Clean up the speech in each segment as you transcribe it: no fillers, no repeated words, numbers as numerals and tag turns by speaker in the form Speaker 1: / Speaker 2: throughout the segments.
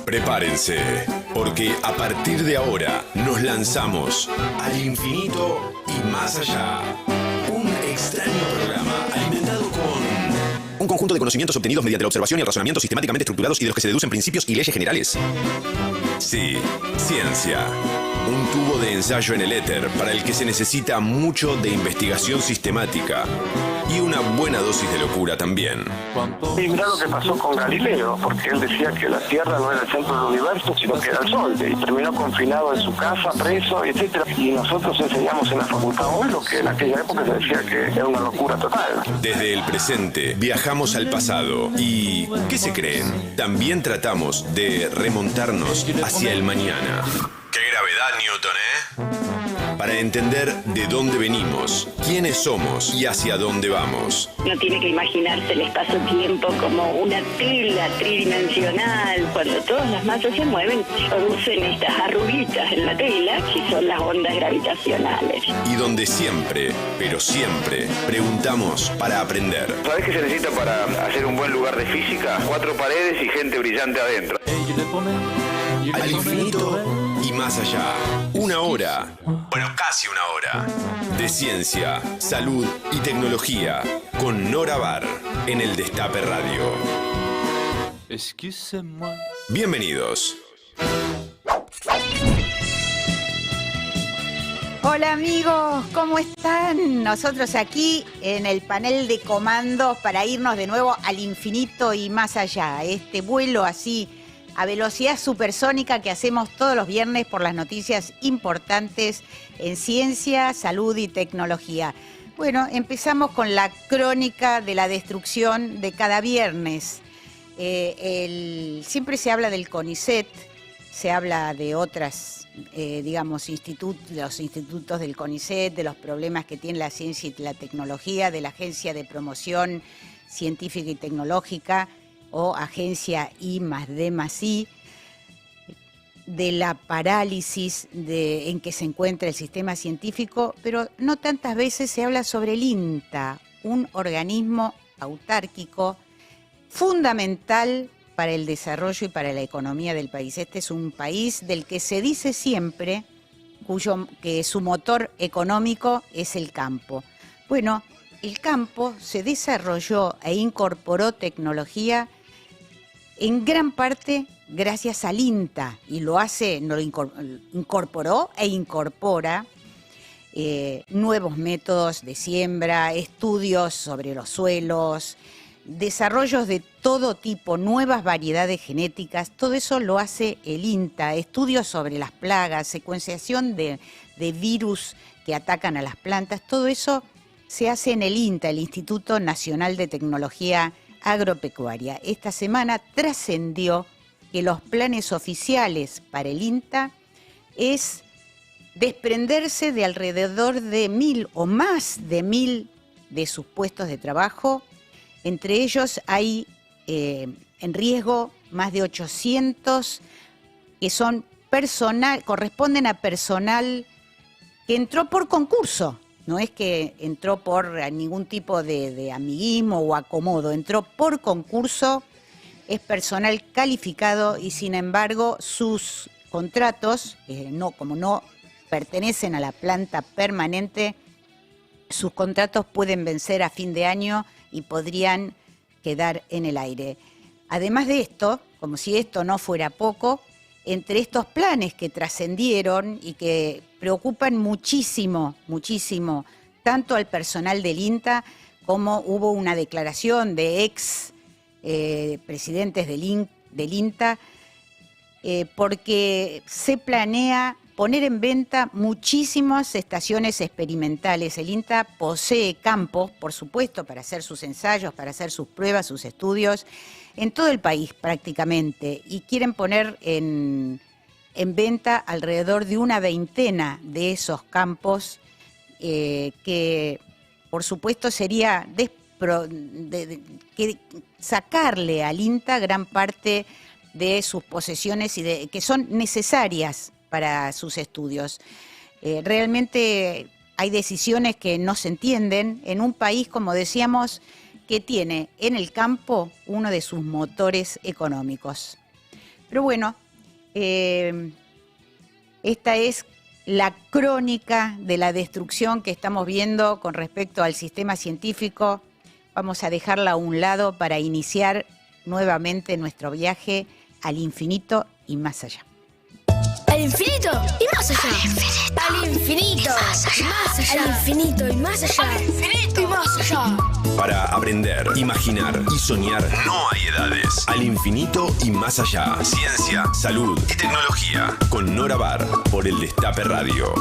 Speaker 1: Prepárense, porque a partir de ahora nos lanzamos al infinito y más allá. Un extraño programa alimentado con un conjunto de conocimientos obtenidos mediante la observación y el razonamiento sistemáticamente estructurados y de los que se deducen principios y leyes generales. Sí, ciencia. Un tubo de ensayo en el éter para el que se necesita mucho de investigación sistemática y una buena dosis de locura también.
Speaker 2: Y mirá lo que pasó con Galileo, porque él decía que la Tierra no era el centro del universo, sino que era el Sol, y terminó confinado en su casa, preso, etc. Y nosotros enseñamos en la facultad hoy lo que en aquella época se decía que era una locura total.
Speaker 1: Desde el presente viajamos al pasado y, ¿qué se creen? También tratamos de remontarnos hacia el mañana. ¡Qué gravedad, Newton, eh! Para entender de dónde venimos, quiénes somos y hacia dónde vamos.
Speaker 3: No tiene que imaginarse el espacio-tiempo como una tela tridimensional. Cuando todas las masas se mueven, producen estas arruguitas en la tela, que son las ondas gravitacionales.
Speaker 1: Y donde siempre, pero siempre, preguntamos para aprender.
Speaker 2: ¿Sabés qué se necesita para hacer un buen lugar de física? 4 paredes y gente brillante adentro.
Speaker 1: Al infinito y más allá. Una hora, bueno, casi una hora, de ciencia, salud y tecnología con Nora Bar en el Destape Radio. Bienvenidos.
Speaker 4: Hola amigos, ¿cómo están? Nosotros aquí en el panel de comandos para irnos de nuevo al infinito y más allá. Este vuelo así a velocidad supersónica que hacemos todos los viernes por las noticias importantes en ciencia, salud y tecnología. Bueno, empezamos con la crónica de la destrucción de cada viernes. Siempre se habla del CONICET, se habla de otras, los institutos del CONICET, de los problemas que tiene la ciencia y la tecnología, de la Agencia de Promoción Científica y Tecnológica, o agencia I+D+I, de la parálisis en que se encuentra el sistema científico, pero no tantas veces se habla sobre el INTA, un organismo autárquico fundamental para el desarrollo y para la economía del país. Este es un país del que se dice siempre que su motor económico es el campo. Bueno, el campo se desarrolló e incorporó tecnología en gran parte gracias al INTA, y lo incorporó e incorpora nuevos métodos de siembra, estudios sobre los suelos, desarrollos de todo tipo, nuevas variedades genéticas, todo eso lo hace el INTA, estudios sobre las plagas, secuenciación de virus que atacan a las plantas, todo eso se hace en el INTA, el Instituto Nacional de Tecnología Agropecuaria. Esta semana trascendió que los planes oficiales para el INTA es desprenderse de alrededor de 1.000 o más de 1.000 de sus puestos de trabajo. Entre ellos hay en riesgo más de 800 que son corresponden a personal que entró por concurso. No es que entró por ningún tipo de amiguismo o acomodo, entró por concurso, es personal calificado y sin embargo sus contratos, como no pertenecen a la planta permanente, sus contratos pueden vencer a fin de año y podrían quedar en el aire. Además de esto, como si esto no fuera poco, entre estos planes que trascendieron y que preocupan muchísimo, muchísimo, tanto al personal del INTA como hubo una declaración de ex presidentes del INTA, porque se planea poner en venta muchísimas estaciones experimentales. El INTA posee campos, por supuesto, para hacer sus ensayos, para hacer sus pruebas, sus estudios, en todo el país prácticamente, y quieren poner en venta alrededor de una veintena de esos campos, que por supuesto sería sacarle al INTA gran parte de sus posesiones y que son necesarias para sus estudios. Realmente hay decisiones que no se entienden en un país, como decíamos, que tiene en el campo uno de sus motores económicos. Pero bueno, esta es la crónica de la destrucción que estamos viendo con respecto al sistema científico. Vamos a dejarla a un lado para iniciar nuevamente nuestro viaje al infinito y más allá.
Speaker 5: Al infinito y más allá. Al infinito y más allá. Al infinito y más allá. Al infinito y más allá.
Speaker 1: Para aprender, imaginar y soñar no hay edades. Al infinito y más allá. Ciencia, salud y tecnología. Con Nora Bar por el Destape Radio.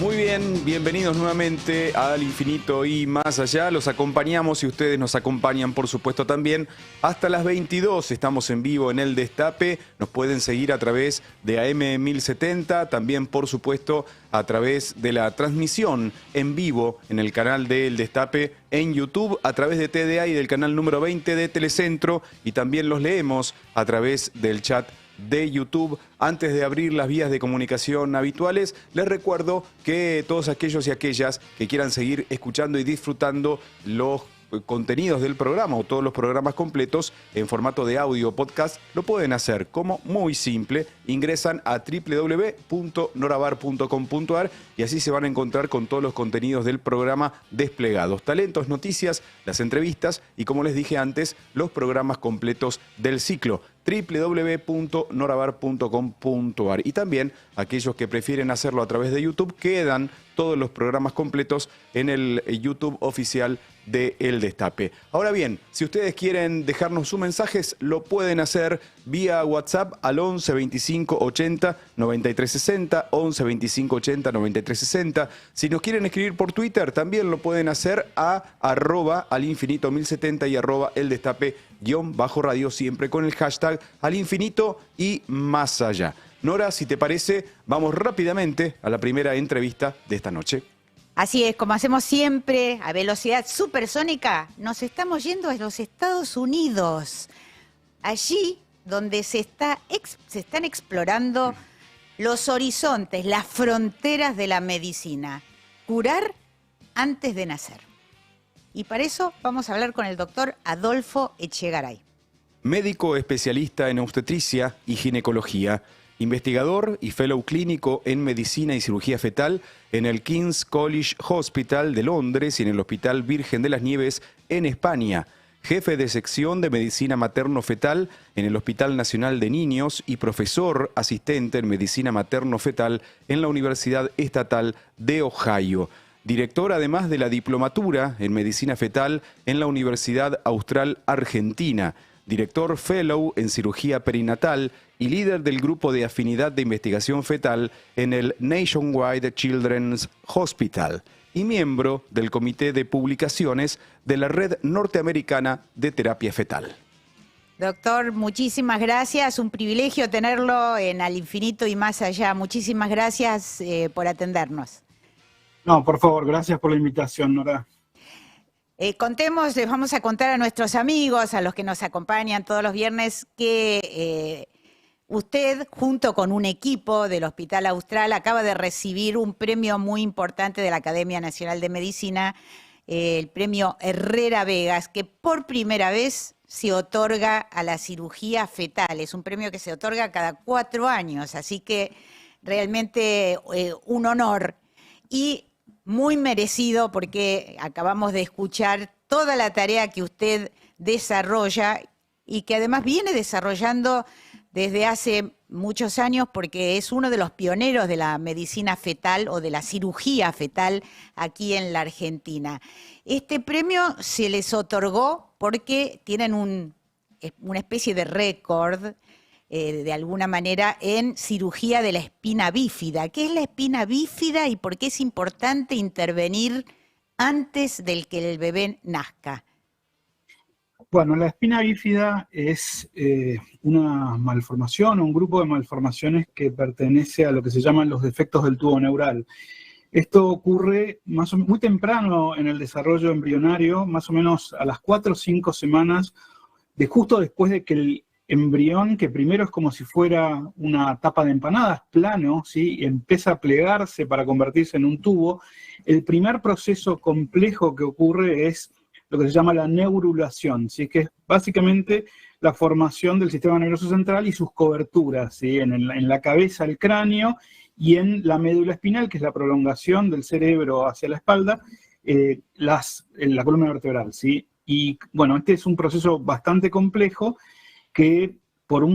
Speaker 6: Muy bien, bienvenidos nuevamente al infinito y más allá. Los acompañamos y ustedes nos acompañan, por supuesto, también hasta las 22. Estamos en vivo en El Destape. Nos pueden seguir a través de AM 1070, también, por supuesto, a través de la transmisión en vivo en el canal de El Destape en YouTube, a través de TDA y del canal número 20 de Telecentro, y también los leemos a través del chat de YouTube. Antes de abrir las vías de comunicación habituales, les recuerdo que todos aquellos y aquellas que quieran seguir escuchando y disfrutando los contenidos del programa o todos los programas completos en formato de audio podcast, lo pueden hacer como muy simple. Ingresan a www.norabar.com.ar y así se van a encontrar con todos los contenidos del programa desplegados. Talentos, noticias, las entrevistas y, como les dije antes, los programas completos del ciclo. www.norabar.com.ar. Y también aquellos que prefieren hacerlo a través de YouTube, quedan todos los programas completos en el YouTube oficial de El Destape. Ahora bien, si ustedes quieren dejarnos sus mensajes, lo pueden hacer vía WhatsApp al 11 25 80 93 60, 11 25 80 93 60. Si nos quieren escribir por Twitter, también lo pueden hacer a @alinfinito1070 y @eldestape_radio, siempre con el hashtag al infinito y más allá. Nora, si te parece, vamos rápidamente a la primera entrevista de esta noche.
Speaker 4: Así es, como hacemos siempre, a velocidad supersónica, nos estamos yendo a los Estados Unidos. Allí donde se están explorando los horizontes, las fronteras de la medicina. Curar antes de nacer. Y para eso vamos a hablar con el doctor Adolfo Echegaray.
Speaker 6: Médico especialista en obstetricia y ginecología, investigador y fellow clínico en medicina y cirugía fetal en el King's College Hospital de Londres y en el Hospital Virgen de las Nieves en España. Jefe de sección de medicina materno-fetal en el Hospital Nacional de Niños y profesor asistente en medicina materno-fetal en la Universidad Estatal de Ohio. Director además de la diplomatura en medicina fetal en la Universidad Austral Argentina. Director fellow en cirugía perinatal y líder del grupo de afinidad de investigación fetal en el Nationwide Children's Hospital y miembro del comité de publicaciones de la Red Norteamericana de Terapia Fetal.
Speaker 4: Doctor, muchísimas gracias. Un privilegio tenerlo en Al Infinito y Más Allá. Muchísimas gracias por atendernos.
Speaker 7: No, por favor, gracias por la invitación, Nora.
Speaker 4: Les vamos a contar a nuestros amigos, a los que nos acompañan todos los viernes, que usted, junto con un equipo del Hospital Austral, acaba de recibir un premio muy importante de la Academia Nacional de Medicina, el premio Herrera Vegas, que por primera vez se otorga a la cirugía fetal. Es un premio que se otorga cada 4 años, así que realmente un honor. Y muy merecido, porque acabamos de escuchar toda la tarea que usted desarrolla y que además viene desarrollando desde hace muchos años, porque es uno de los pioneros de la medicina fetal o de la cirugía fetal aquí en la Argentina. Este premio se les otorgó porque tienen una especie de récord, de alguna manera, en cirugía de la espina bífida. ¿Qué es la espina bífida y por qué es importante intervenir antes del que el bebé nazca?
Speaker 7: Bueno, la espina bífida es una malformación o un grupo de malformaciones que pertenece a lo que se llaman los defectos del tubo neural. Esto ocurre muy temprano en el desarrollo embrionario, más o menos a las 4 o 5 semanas, justo después de que embrión que primero es como si fuera una tapa de empanadas, plano, ¿sí? Y empieza a plegarse para convertirse en un tubo. El primer proceso complejo que ocurre es lo que se llama la neurulación, ¿sí? Que es básicamente la formación del sistema nervioso central y sus coberturas, ¿sí? En la cabeza, el cráneo, y en la médula espinal, que es la prolongación del cerebro hacia la espalda, en la columna vertebral, ¿sí? Y bueno, este es un proceso bastante complejo que por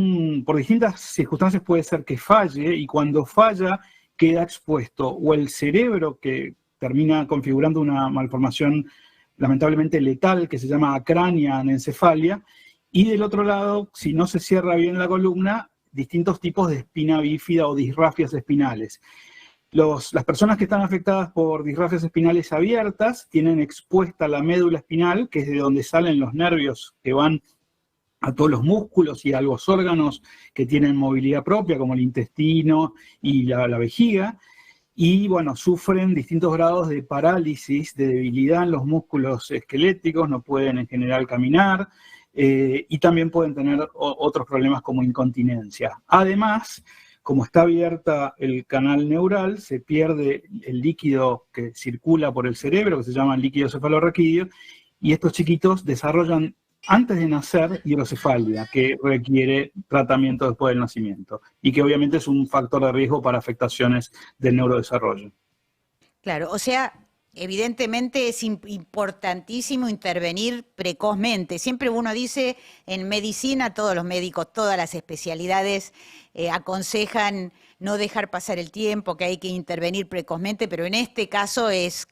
Speaker 7: distintas circunstancias puede ser que falle, y cuando falla queda expuesto o el cerebro, que termina configurando una malformación lamentablemente letal que se llama acrania anencefalia, y del otro lado, si no se cierra bien la columna, distintos tipos de espina bífida o disrafias espinales. Las personas que están afectadas por disrafias espinales abiertas tienen expuesta la médula espinal, que es de donde salen los nervios que van a todos los músculos y a los órganos que tienen movilidad propia, como el intestino y la vejiga, y bueno, sufren distintos grados de parálisis, de debilidad en los músculos esqueléticos, no pueden en general caminar, y también pueden tener otros problemas como incontinencia. Además, como está abierta el canal neural, se pierde el líquido que circula por el cerebro, que se llama líquido cefalorraquídeo, y estos chiquitos desarrollan antes de nacer hidrocefalia, que requiere tratamiento después del nacimiento, y que obviamente es un factor de riesgo para afectaciones del neurodesarrollo.
Speaker 4: Claro, o sea, evidentemente es importantísimo intervenir precozmente. Siempre uno dice, en medicina, todos los médicos, todas las especialidades aconsejan no dejar pasar el tiempo, que hay que intervenir precozmente, pero en este caso es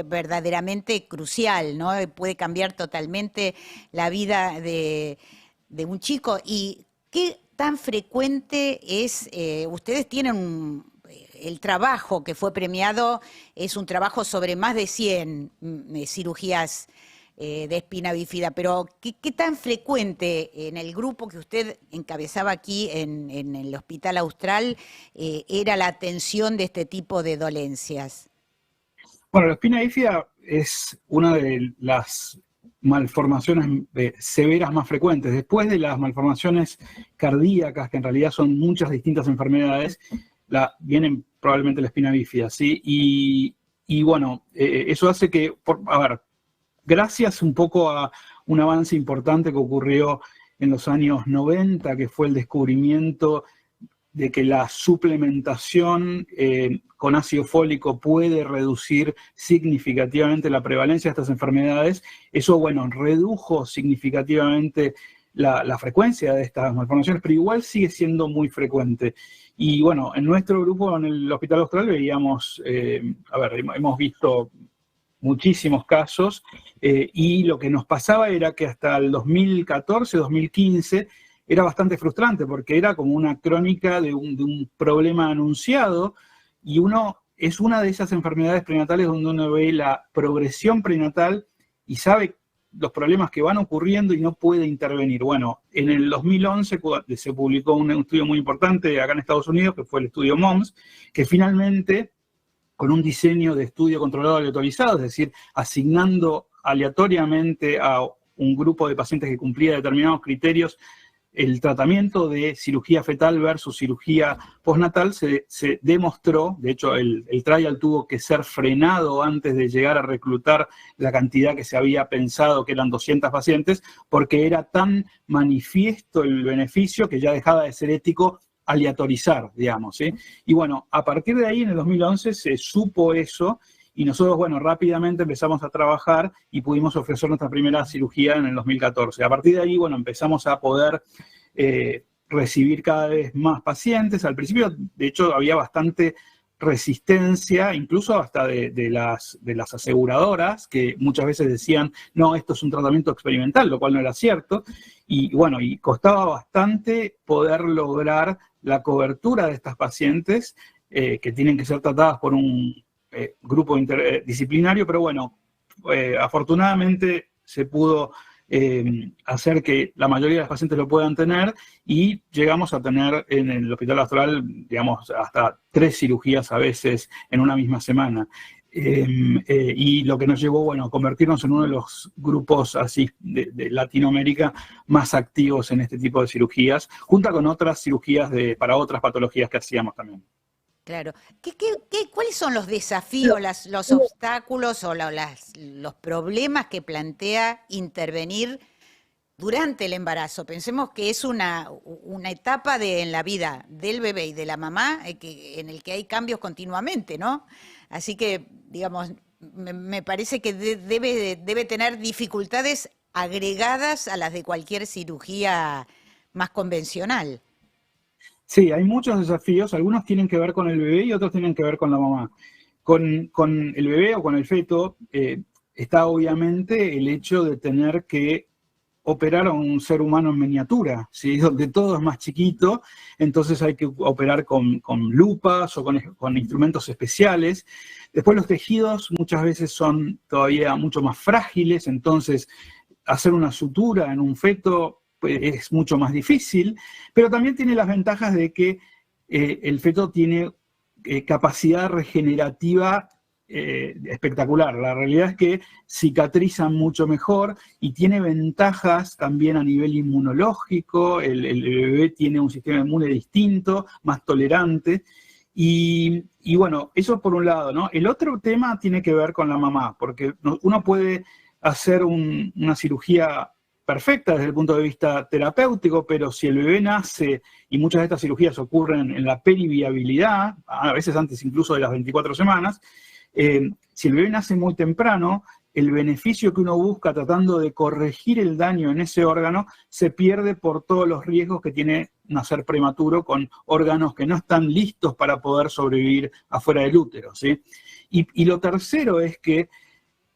Speaker 4: verdaderamente crucial, ¿no? Puede cambiar totalmente la vida de un chico. ¿Y qué tan frecuente es? Ustedes tienen el trabajo que fue premiado, es un trabajo sobre más de 100 cirugías de espina bífida, pero ¿qué tan frecuente en el grupo que usted encabezaba aquí en el Hospital Austral era la atención de este tipo de dolencias?
Speaker 7: Bueno, la espina bífida es una de las malformaciones severas más frecuentes. Después de las malformaciones cardíacas, que en realidad son muchas distintas enfermedades, vienen probablemente la espina bífida, ¿sí? Y bueno, eso hace que, gracias un poco a un avance importante que ocurrió en los años 90, que fue el descubrimiento de que la suplementación con ácido fólico puede reducir significativamente la prevalencia de estas enfermedades. Eso, bueno, redujo significativamente la frecuencia de estas malformaciones, pero igual sigue siendo muy frecuente. Y bueno, en nuestro grupo, en el Hospital Austral, veíamos, hemos visto muchísimos casos, y lo que nos pasaba era que hasta el 2014, 2015, era bastante frustrante, porque era como una crónica de un problema anunciado, y es una de esas enfermedades prenatales donde uno ve la progresión prenatal y sabe los problemas que van ocurriendo y no puede intervenir. Bueno, en el 2011 se publicó un estudio muy importante acá en Estados Unidos, que fue el estudio MOMS, que finalmente, con un diseño de estudio controlado aleatorizado, es decir, asignando aleatoriamente a un grupo de pacientes que cumplía determinados criterios el tratamiento de cirugía fetal versus cirugía postnatal, se demostró, de hecho el trial tuvo que ser frenado antes de llegar a reclutar la cantidad que se había pensado, que eran 200 pacientes, porque era tan manifiesto el beneficio que ya dejaba de ser ético aleatorizar, digamos, ¿sí? Y bueno, a partir de ahí, en el 2011, se supo eso, y nosotros, bueno, rápidamente empezamos a trabajar y pudimos ofrecer nuestra primera cirugía en el 2014. A partir de ahí, bueno, empezamos a poder recibir cada vez más pacientes. Al principio, de hecho, había bastante resistencia, incluso hasta de las aseguradoras, que muchas veces decían, no, esto es un tratamiento experimental, lo cual no era cierto. Y bueno, y costaba bastante poder lograr la cobertura de estas pacientes, que tienen que ser tratadas por un grupo interdisciplinario, pero bueno, afortunadamente se pudo hacer que la mayoría de los pacientes lo puedan tener, y llegamos a tener en el Hospital Austral, digamos, hasta 3 cirugías a veces en una misma semana. y lo que nos llevó, bueno, a convertirnos en uno de los grupos así de Latinoamérica más activos en este tipo de cirugías, junto con otras cirugías para otras patologías que hacíamos también.
Speaker 4: Claro. ¿Cuáles son los desafíos, los obstáculos o los problemas que plantea intervenir durante el embarazo? Pensemos que es una etapa en la vida del bebé y de la mamá en el que hay cambios continuamente, ¿no? Así que, digamos, me parece que debe tener dificultades agregadas a las de cualquier cirugía más convencional.
Speaker 7: Sí, hay muchos desafíos, algunos tienen que ver con el bebé y otros tienen que ver con la mamá. Con el bebé o con el feto está obviamente el hecho de tener que operar a un ser humano en miniatura, ¿sí? Donde todo es más chiquito, entonces hay que operar con lupas o con instrumentos especiales. Después los tejidos muchas veces son todavía mucho más frágiles, entonces hacer una sutura en un feto pues, es mucho más difícil, pero también tiene las ventajas de que el feto tiene capacidad regenerativa espectacular. La realidad es que cicatrizan mucho mejor y tiene ventajas también a nivel inmunológico. El bebé tiene un sistema inmune distinto, más tolerante. Y bueno, eso por un lado, ¿no? El otro tema tiene que ver con la mamá, porque uno puede hacer una cirugía perfecta desde el punto de vista terapéutico, pero si el bebé nace, y muchas de estas cirugías ocurren en la periviabilidad, a veces antes incluso de las 24 semanas, si el bebé nace muy temprano, el beneficio que uno busca tratando de corregir el daño en ese órgano se pierde por todos los riesgos que tiene nacer prematuro con órganos que no están listos para poder sobrevivir afuera del útero, ¿sí? Y lo tercero es que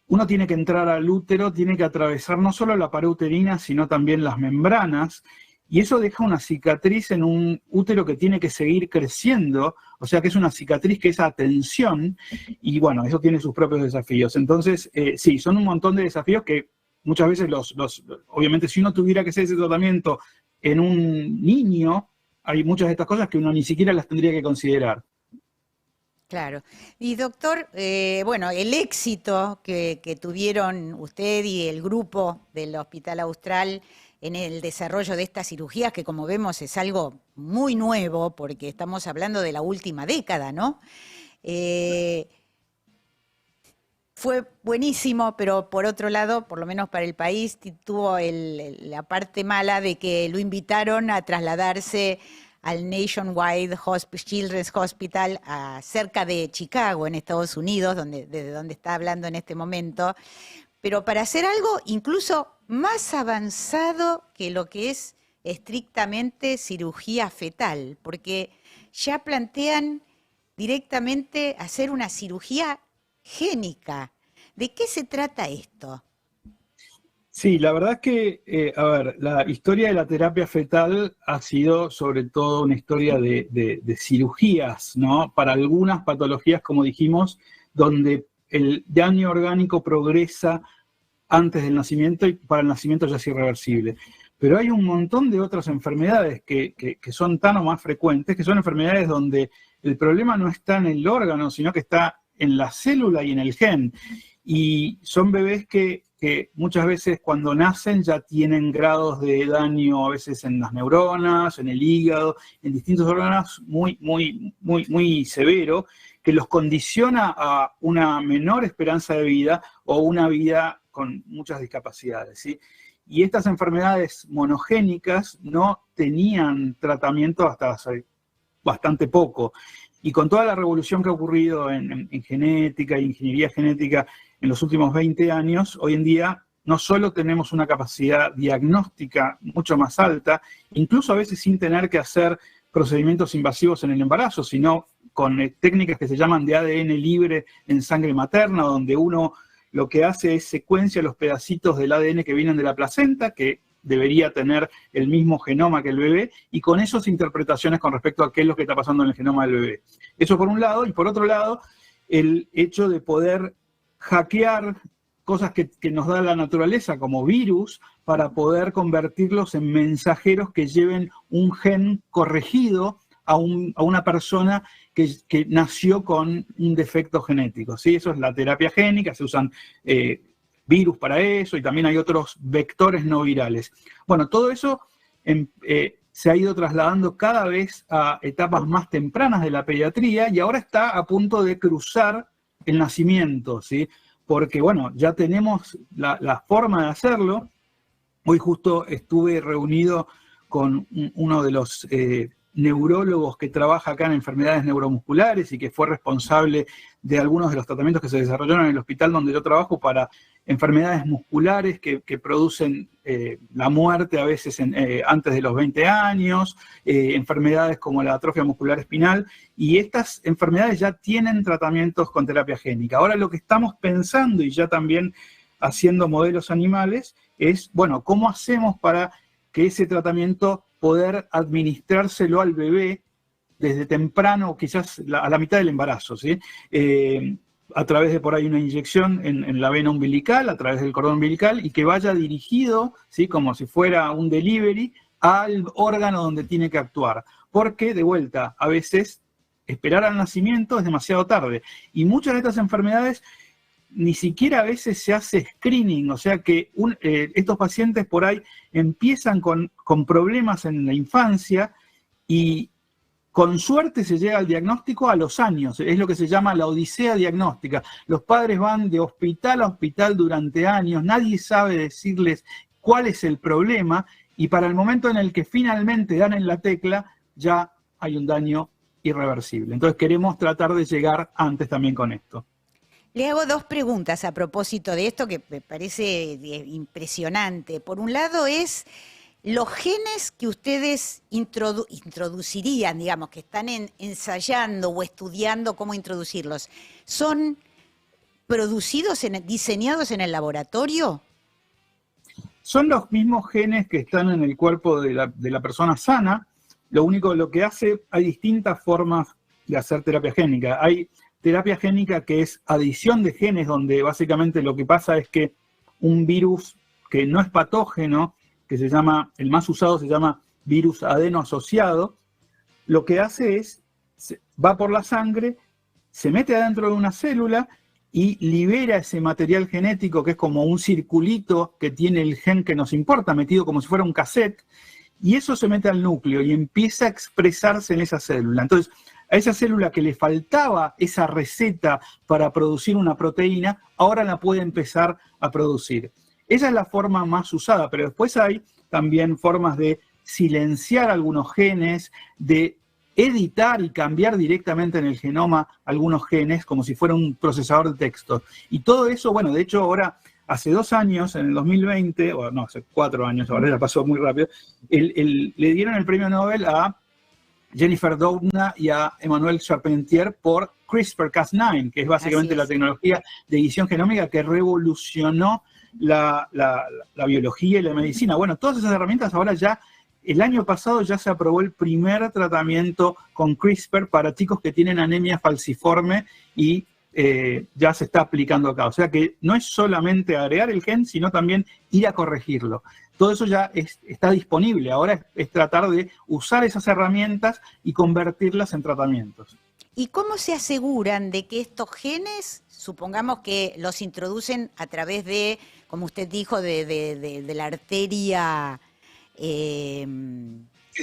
Speaker 7: uno tiene que entrar al útero, tiene que atravesar no solo la pared uterina, sino también las membranas, y eso deja una cicatriz en un útero que tiene que seguir creciendo, o sea que es una cicatriz que es a tensión, y bueno, eso tiene sus propios desafíos. Entonces, sí, son un montón de desafíos que muchas veces obviamente si uno tuviera que hacer ese tratamiento en un niño, hay muchas de estas cosas que uno ni siquiera las tendría que considerar.
Speaker 4: Claro. Y doctor, bueno, el éxito que tuvieron usted y el grupo del Hospital Austral en el desarrollo de estas cirugías, que como vemos es algo muy nuevo, porque estamos hablando de la última década, ¿no? Fue buenísimo, pero por otro lado, por lo menos para el país, tuvo la parte mala de que lo invitaron a trasladarse al Nationwide Children's Hospital cerca de Chicago, en Estados Unidos, desde donde está hablando en este momento, pero para hacer algo incluso más avanzado que lo que es estrictamente cirugía fetal, porque ya plantean directamente hacer una cirugía génica. ¿De qué se trata esto?
Speaker 7: Sí, la verdad es que, a ver, la historia de la terapia fetal ha sido sobre todo una historia de cirugías, ¿no? Para algunas patologías, como dijimos, donde el daño orgánico progresa antes del nacimiento y para el nacimiento ya es irreversible. Pero hay un montón de otras enfermedades que son tan o más frecuentes, que son enfermedades donde el problema no está en el órgano, sino que está en la célula y en el gen. Y son bebés que muchas veces cuando nacen ya tienen grados de daño a veces en las neuronas, en el hígado, en distintos órganos muy severo, que los condiciona a una menor esperanza de vida o una vida con muchas discapacidades, ¿sí? Y estas enfermedades monogénicas no tenían tratamiento hasta hace bastante poco. Y con toda la revolución que ha ocurrido en genética e ingeniería genética en los últimos 20 años, hoy en día no solo tenemos una capacidad diagnóstica mucho más alta, incluso a veces sin tener que hacer procedimientos invasivos en el embarazo, sino con técnicas que se llaman de ADN libre en sangre materna, donde uno lo que hace es secuencia los pedacitos del ADN que vienen de la placenta, que debería tener el mismo genoma que el bebé, y con esas interpretaciones con respecto a qué es lo que está pasando en el genoma del bebé. Eso por un lado, y por otro lado, el hecho de poder hackear cosas que nos da la naturaleza, como virus, para poder convertirlos en mensajeros que lleven un gen corregido a una persona que nació con un defecto genético, ¿sí? Eso es la terapia génica, se usan virus para eso y también hay otros vectores no virales. Bueno, todo eso se ha ido trasladando cada vez a etapas más tempranas de la pediatría y ahora está a punto de cruzar el nacimiento, ¿sí? Porque, bueno, ya tenemos la forma de hacerlo. Hoy justo estuve reunido con uno de los neurólogos que trabaja acá en enfermedades neuromusculares y que fue responsable de algunos de los tratamientos que se desarrollaron en el hospital donde yo trabajo para enfermedades musculares que producen la muerte a veces antes de los 20 años, enfermedades como la atrofia muscular espinal, y estas enfermedades ya tienen tratamientos con terapia génica. Ahora lo que estamos pensando, y ya también haciendo modelos animales, es, bueno, ¿cómo hacemos para que ese tratamiento poder administrárselo al bebé desde temprano, quizás a la mitad del embarazo, ¿sí? A través de por ahí una inyección en la vena umbilical, a través del cordón umbilical, y que vaya dirigido, ¿sí? Como si fuera un delivery, al órgano donde tiene que actuar. Porque, de vuelta, a veces esperar al nacimiento es demasiado tarde. Y muchas de estas enfermedades ni siquiera a veces se hace screening, o sea que estos pacientes por ahí empiezan con problemas en la infancia y con suerte se llega al diagnóstico a los años, es lo que se llama la odisea diagnóstica. Los padres van de hospital a hospital durante años, nadie sabe decirles cuál es el problema y para el momento en el que finalmente dan en la tecla ya hay un daño irreversible. Entonces queremos tratar de llegar antes también con esto.
Speaker 4: Le hago dos preguntas a propósito de esto que me parece impresionante. Por un lado es los genes que ustedes introducirían, digamos, que están ensayando o estudiando cómo introducirlos, ¿son producidos, diseñados en el laboratorio?
Speaker 7: Son los mismos genes que están en el cuerpo de la persona sana. Lo único, lo que hace, hay distintas formas de hacer terapia génica. Hay terapia génica que es adición de genes, donde básicamente lo que pasa es que un virus que no es patógeno, que se llama, el más usado se llama virus adeno asociado, lo que hace es, va por la sangre, se mete adentro de una célula y libera ese material genético que es como un circulito que tiene el gen que nos importa, metido como si fuera un cassette, y eso se mete al núcleo y empieza a expresarse en esa célula. Entonces, a esa célula que le faltaba esa receta para producir una proteína, ahora la puede empezar a producir. Esa es la forma más usada, pero después hay también formas de silenciar algunos genes, de editar y cambiar directamente en el genoma algunos genes, como si fuera un procesador de texto. Y todo eso, bueno, de hecho ahora, hace 2 años, en el 2020, o no, hace 4 años, ahora ya pasó muy rápido, le dieron el premio Nobel a Jennifer Doudna y a Emmanuel Charpentier por CRISPR-Cas9, que es básicamente la tecnología de edición genómica que revolucionó la biología y la medicina. Bueno, todas esas herramientas ahora ya, el año pasado ya se aprobó el primer tratamiento con CRISPR para chicos que tienen anemia falciforme y ya se está aplicando acá. O sea que no es solamente agregar el gen, sino también ir a corregirlo. Todo eso ya está disponible. Ahora es tratar de usar esas herramientas y convertirlas en tratamientos.
Speaker 4: ¿Y cómo se aseguran de que estos genes, supongamos que los introducen a través de, como usted dijo, de la arteria...
Speaker 7: de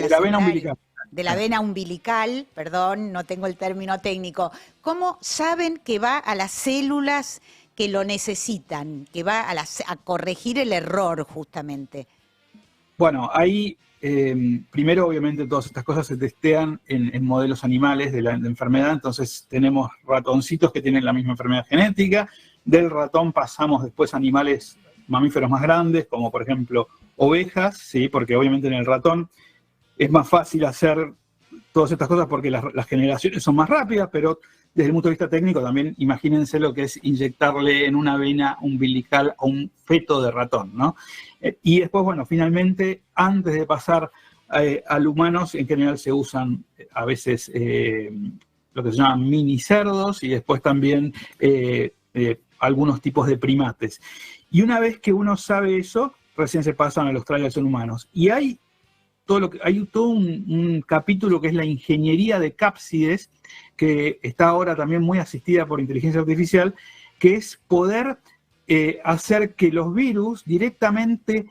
Speaker 7: la vena umbilical.
Speaker 4: De la vena umbilical, perdón, no tengo el término técnico. ¿Cómo saben que va a las células que lo necesitan, que va a corregir el error justamente?
Speaker 7: Bueno, ahí primero obviamente todas estas cosas se testean en modelos animales de la enfermedad, entonces tenemos ratoncitos que tienen la misma enfermedad genética, del ratón pasamos después a animales mamíferos más grandes, como por ejemplo ovejas, ¿sí? Porque obviamente en el ratón es más fácil hacer todas estas cosas porque las generaciones son más rápidas, pero desde el punto de vista técnico también imagínense lo que es inyectarle en una vena umbilical a un feto de ratón, ¿no? Y después, bueno, finalmente, antes de pasar al humanos, en general se usan a veces lo que se llaman mini cerdos y después también algunos tipos de primates. Y una vez que uno sabe eso, recién se pasan a los trials en humanos. Y hay hay todo un capítulo que es la ingeniería de cápsides, que está ahora también muy asistida por inteligencia artificial, que es poder hacer que los virus directamente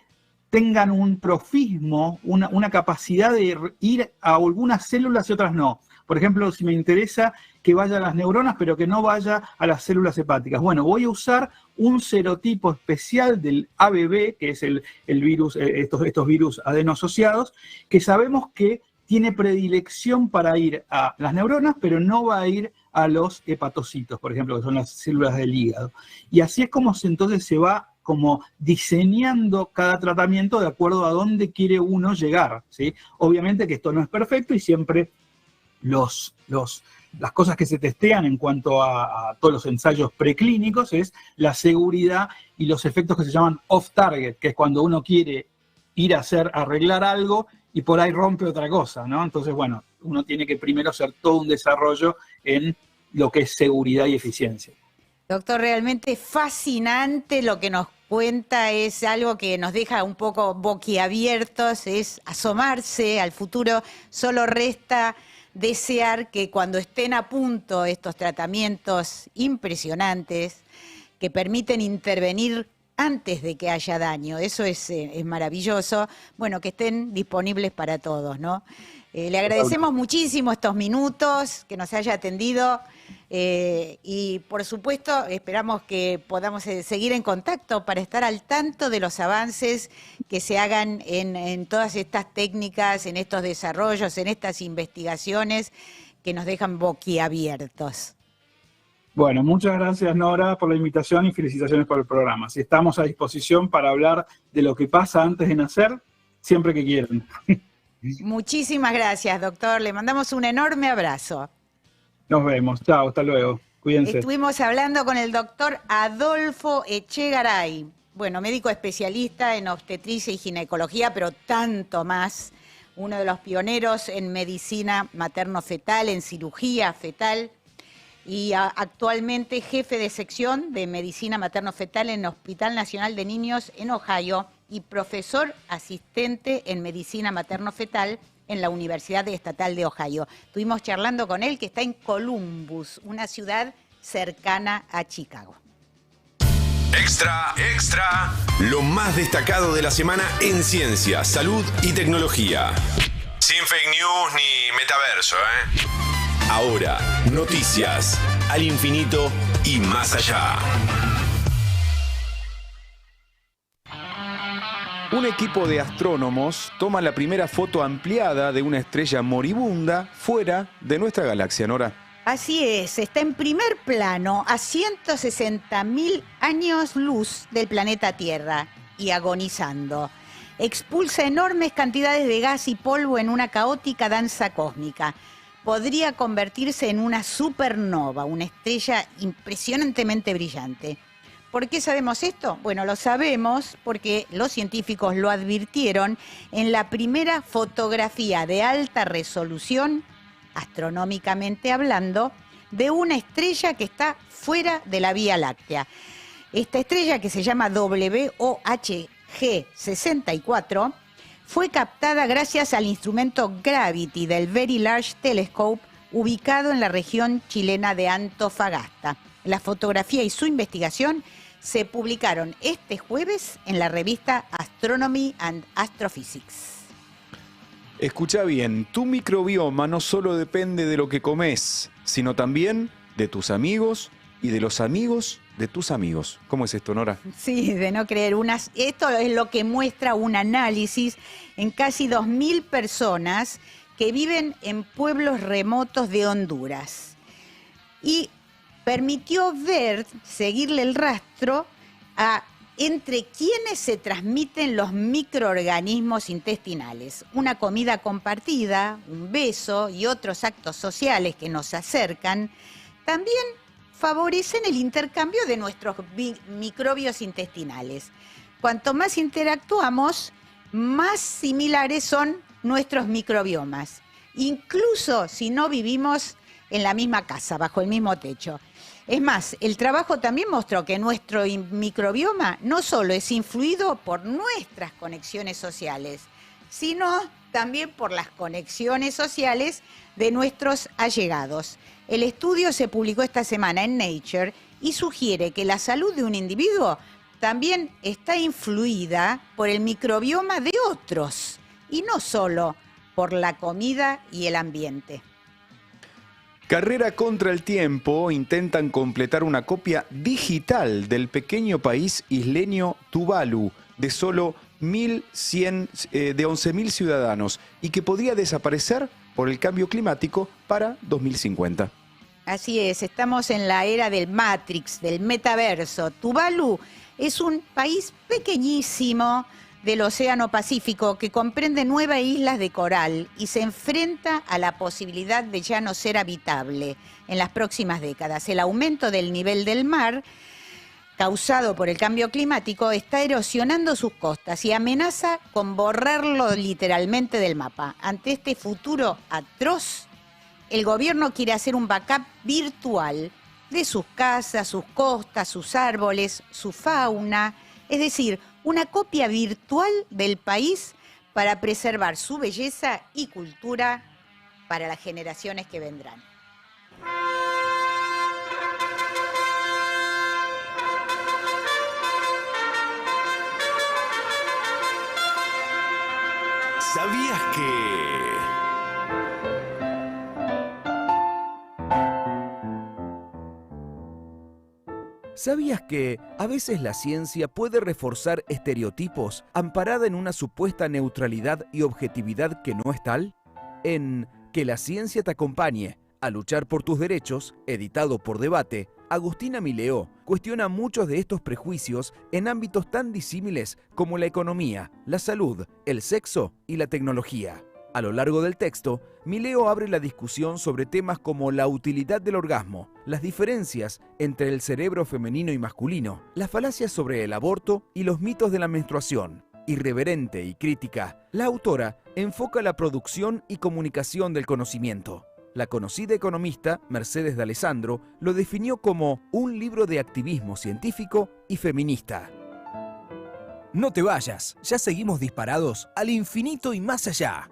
Speaker 7: tengan un profismo, una capacidad de ir a algunas células y otras no. Por ejemplo, si me interesa que vaya a las neuronas, pero que no vaya a las células hepáticas. Bueno, voy a usar un serotipo especial del ABB, que es el virus, estos virus adenosociados, que sabemos que tiene predilección para ir a las neuronas, pero no va a ir a los hepatocitos, por ejemplo, que son las células del hígado. Y así es como entonces se va como diseñando cada tratamiento de acuerdo a dónde quiere uno llegar, ¿sí? Obviamente que esto no es perfecto y siempre las cosas que se testean en cuanto a todos los ensayos preclínicos es la seguridad y los efectos que se llaman off-target, que es cuando uno quiere ir a arreglar algo y por ahí rompe otra cosa, ¿no? Entonces, bueno, uno tiene que primero hacer todo un desarrollo en lo que es seguridad y eficiencia.
Speaker 4: Doctor, realmente fascinante lo que nos cuenta, es algo que nos deja un poco boquiabiertos, es asomarse al futuro. Solo resta desear que cuando estén a punto estos tratamientos impresionantes que permiten intervenir antes de que haya daño, eso es maravilloso, bueno, que estén disponibles para todos, ¿no? Le agradecemos muchísimo estos minutos que nos haya atendido y por supuesto esperamos que podamos seguir en contacto para estar al tanto de los avances que se hagan en todas estas técnicas, en estos desarrollos, en estas investigaciones que nos dejan boquiabiertos.
Speaker 7: Bueno, muchas gracias, Nora, por la invitación y felicitaciones por el programa. Si estamos a disposición para hablar de lo que pasa antes de nacer, siempre que quieran.
Speaker 4: Muchísimas gracias, doctor. Le mandamos un enorme abrazo.
Speaker 7: Nos vemos. Chao, hasta luego. Cuídense.
Speaker 4: Estuvimos hablando con el doctor Adolfo Echegaray, bueno, médico especialista en obstetricia y ginecología, pero tanto más. Uno de los pioneros en medicina materno-fetal, en cirugía fetal, y actualmente jefe de sección de medicina materno-fetal en el Hospital Nacional de Niños en Ohio y profesor asistente en medicina materno-fetal en la Universidad Estatal de Ohio. Estuvimos charlando con él, que está en Columbus, una ciudad cercana a Chicago.
Speaker 1: Extra, extra. Lo más destacado de la semana en ciencia, salud y tecnología. Sin fake news ni metaverso, ¿eh? Ahora, noticias al infinito y más allá.
Speaker 6: Un equipo de astrónomos toma la primera foto ampliada de una estrella moribunda fuera de nuestra galaxia, Nora.
Speaker 4: Así es, está en primer plano a 160.000 años luz del planeta Tierra y agonizando. Expulsa enormes cantidades de gas y polvo en una caótica danza cósmica. Podría convertirse en una supernova, una estrella impresionantemente brillante. ¿Por qué sabemos esto? Bueno, lo sabemos porque los científicos lo advirtieron en la primera fotografía de alta resolución, astronómicamente hablando, de una estrella que está fuera de la Vía Láctea. Esta estrella, que se llama WOHG64, fue captada gracias al instrumento Gravity del Very Large Telescope, ubicado en la región chilena de Antofagasta. La fotografía y su investigación se publicaron este jueves en la revista Astronomy and Astrophysics.
Speaker 6: Escucha bien, tu microbioma no solo depende de lo que comes, sino también de tus amigos y de los amigos de tus amigos. ¿Cómo es esto, Nora?
Speaker 4: Sí, de no creer. Esto es lo que muestra un análisis en casi 2.000 personas que viven en pueblos remotos de Honduras. Y permitió seguirle el rastro entre quienes se transmiten los microorganismos intestinales. Una comida compartida, un beso y otros actos sociales que nos acercan, también favorecen el intercambio de nuestros microbios intestinales. Cuanto más interactuamos, más similares son nuestros microbiomas, incluso si no vivimos en la misma casa, bajo el mismo techo. Es más, el trabajo también mostró que nuestro microbioma no solo es influido por nuestras conexiones sociales, sino también por las conexiones sociales de nuestros allegados. El estudio se publicó esta semana en Nature y sugiere que la salud de un individuo también está influida por el microbioma de otros y no solo por la comida y el ambiente.
Speaker 6: Carrera contra el tiempo, intentan completar una copia digital del pequeño país isleño Tuvalu, de solo 11.000 ciudadanos, y que podría desaparecer por el cambio climático para 2050.
Speaker 4: Así es, estamos en la era del Matrix, del metaverso. Tuvalu es un país pequeñísimo del Océano Pacífico que comprende 9 islas de coral y se enfrenta a la posibilidad de ya no ser habitable en las próximas décadas. El aumento del nivel del mar causado por el cambio climático está erosionando sus costas y amenaza con borrarlo literalmente del mapa. Ante este futuro atroz, el gobierno quiere hacer un backup virtual de sus casas, sus costas, sus árboles, su fauna, es decir, una copia virtual del país para preservar su belleza y cultura para las generaciones que vendrán.
Speaker 1: ¿Sabías que...
Speaker 8: ¿Sabías que a veces la ciencia puede reforzar estereotipos amparada en una supuesta neutralidad y objetividad que no es tal? En Que la ciencia te acompañe a luchar por tus derechos, editado por Debate, Agustina Mileo cuestiona muchos de estos prejuicios en ámbitos tan disímiles como la economía, la salud, el sexo y la tecnología. A lo largo del texto, Mileo abre la discusión sobre temas como la utilidad del orgasmo, las diferencias entre el cerebro femenino y masculino, las falacias sobre el aborto y los mitos de la menstruación. Irreverente y crítica, la autora enfoca la producción y comunicación del conocimiento. La conocida economista Mercedes D'Alessandro lo definió como un libro de activismo científico y feminista. No te vayas, ya seguimos disparados al infinito y más allá.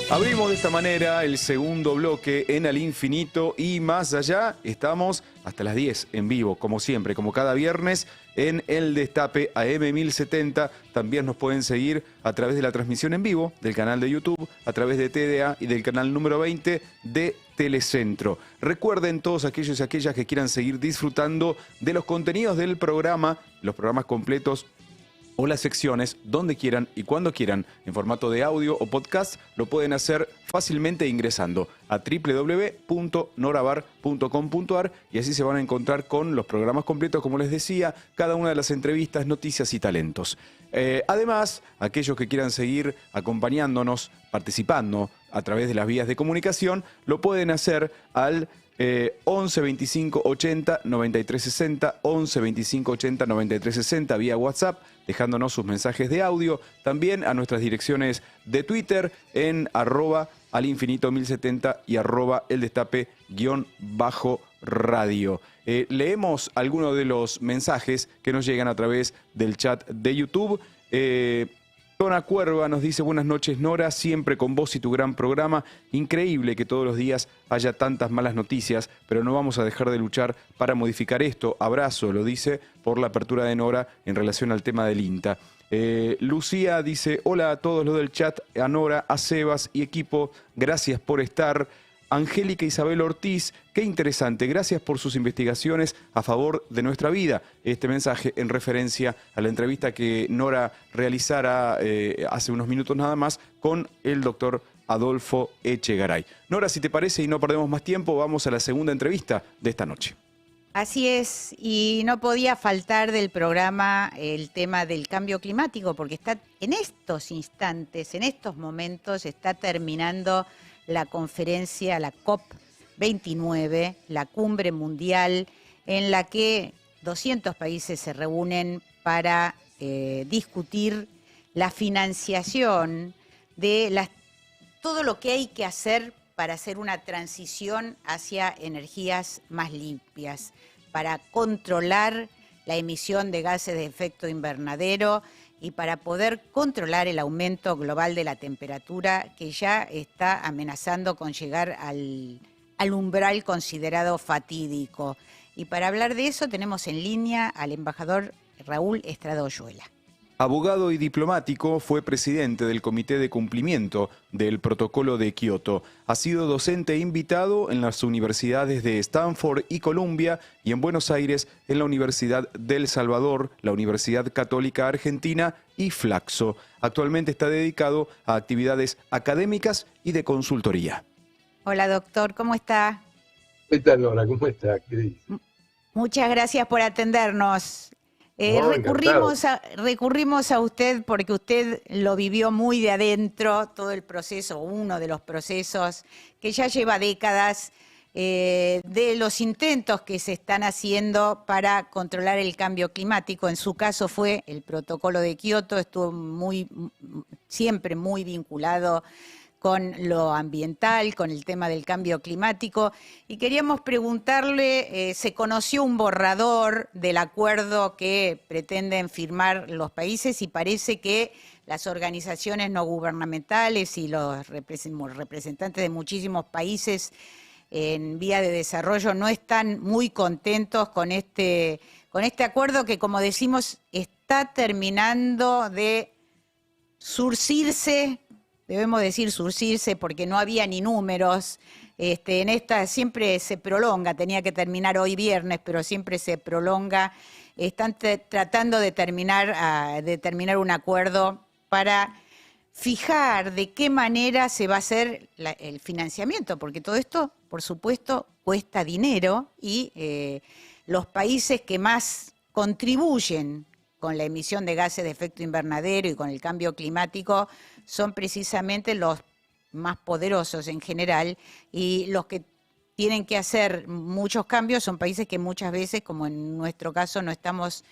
Speaker 6: Abrimos de esta manera el segundo bloque en Al Infinito y Más Allá. Estamos hasta las 10 en vivo, como siempre, como cada viernes, en El Destape AM 1070. También nos pueden seguir a través de la transmisión en vivo del canal de YouTube, a través de TDA y del canal número 20 de Telecentro. Recuerden, todos aquellos y aquellas que quieran seguir disfrutando de los contenidos del programa, los programas completos o las secciones, donde quieran y cuando quieran, en formato de audio o podcast, lo pueden hacer fácilmente ingresando a www.norabar.com.ar y así se van a encontrar con los programas completos, como les decía, cada una de las entrevistas, noticias y talentos. Además, aquellos que quieran seguir acompañándonos, participando a través de las vías de comunicación, lo pueden hacer al 11 25 80 93 60, 11 25 80 93 60 vía WhatsApp, dejándonos sus mensajes de audio, también a nuestras direcciones de Twitter en @alinfinito1070 y @eldestape_radio. Leemos algunos de los mensajes que nos llegan a través del chat de YouTube. Tona Cuerva nos dice: buenas noches, Nora, siempre con vos y tu gran programa. Increíble que todos los días haya tantas malas noticias, pero no vamos a dejar de luchar para modificar esto. Abrazo, lo dice por la apertura de Nora en relación al tema del INTA. Lucía dice: hola a todos los del chat, a Nora, a Sebas y equipo, gracias por estar. Angélica Isabel Ortiz, qué interesante, gracias por sus investigaciones a favor de nuestra vida. Este mensaje en referencia a la entrevista que Nora realizara hace unos minutos nada más con el doctor Adolfo Echegaray. Nora, si te parece y no perdemos más tiempo, vamos a la segunda entrevista de esta noche.
Speaker 4: Así es, y no podía faltar del programa el tema del cambio climático, porque está en estos instantes, en estos momentos, está terminando la conferencia, la COP29, la cumbre mundial, en la que 200 países se reúnen para discutir la financiación de todo lo que hay que hacer para hacer una transición hacia energías más limpias. para controlar la emisión de gases de efecto invernadero y para poder controlar el aumento global de la temperatura que ya está amenazando con llegar al umbral considerado fatídico. Y para hablar de eso tenemos en línea al embajador Raúl Estrada Oyuela.
Speaker 6: Abogado y diplomático, fue presidente del Comité de Cumplimiento del Protocolo de Kioto. Ha sido docente e invitado en las universidades de Stanford y Columbia y en Buenos Aires en la Universidad del Salvador, la Universidad Católica Argentina y Flaxo. Actualmente está dedicado a actividades académicas y de consultoría.
Speaker 4: Hola doctor, ¿cómo está?
Speaker 9: ¿Qué tal, Nora? ¿Cómo está? ¿Qué dice?
Speaker 4: Muchas gracias por atendernos. Recurrimos a usted porque usted lo vivió muy de adentro, todo el proceso, uno de los procesos que ya lleva décadas, de los intentos que se están haciendo para controlar el cambio climático. En su caso fue el Protocolo de Kioto, estuvo siempre muy vinculado con lo ambiental, con el tema del cambio climático, y queríamos preguntarle, se conoció un borrador del acuerdo que pretenden firmar los países y parece que las organizaciones no gubernamentales y los representantes de muchísimos países en vía de desarrollo no están muy contentos con este acuerdo que, como decimos, está terminando de surcirse. Debemos decir surcirse porque no había ni números. En esta siempre se prolonga, tenía que terminar hoy viernes, pero siempre se prolonga. Están tratando de terminar un acuerdo para fijar de qué manera se va a hacer el financiamiento, porque todo esto, por supuesto, cuesta dinero y los países que más contribuyen con la emisión de gases de efecto invernadero y con el cambio climático son precisamente los más poderosos en general, y los que tienen que hacer muchos cambios son países que muchas veces, como en nuestro caso, no estamos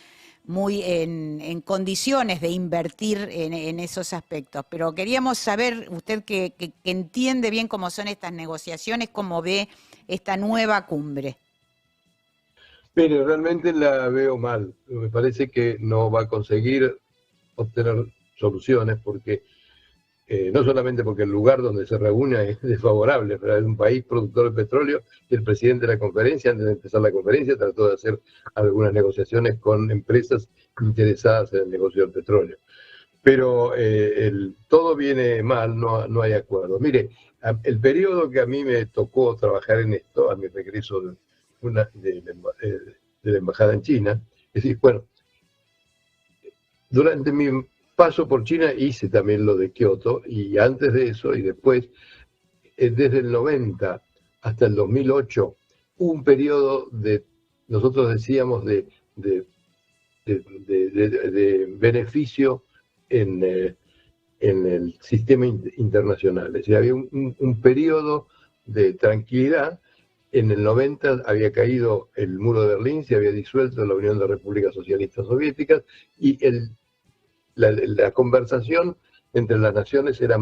Speaker 4: muy en condiciones de invertir en esos aspectos. Pero queríamos saber, usted que entiende bien cómo son estas negociaciones, cómo ve esta nueva cumbre.
Speaker 9: Pero realmente la veo mal. Me parece que no va a conseguir obtener soluciones porque no solamente porque el lugar donde se reúne es desfavorable, pero es un país productor de petróleo y el presidente de la conferencia, antes de empezar la conferencia, trató de hacer algunas negociaciones con empresas interesadas en el negocio del petróleo. Pero todo viene mal, no hay acuerdo. Mire, el periodo que a mí me tocó trabajar en esto, a mi regreso de la embajada en China, es decir, bueno, durante mi paso por China hice también lo de Kioto, y antes de eso y después, desde el 90 hasta el 2008, hubo un periodo nosotros decíamos, de beneficio en el sistema internacional. Es decir, había un periodo de tranquilidad. En el 90 había caído el muro de Berlín, se había disuelto la Unión de Repúblicas Socialistas Soviéticas y la conversación entre las naciones era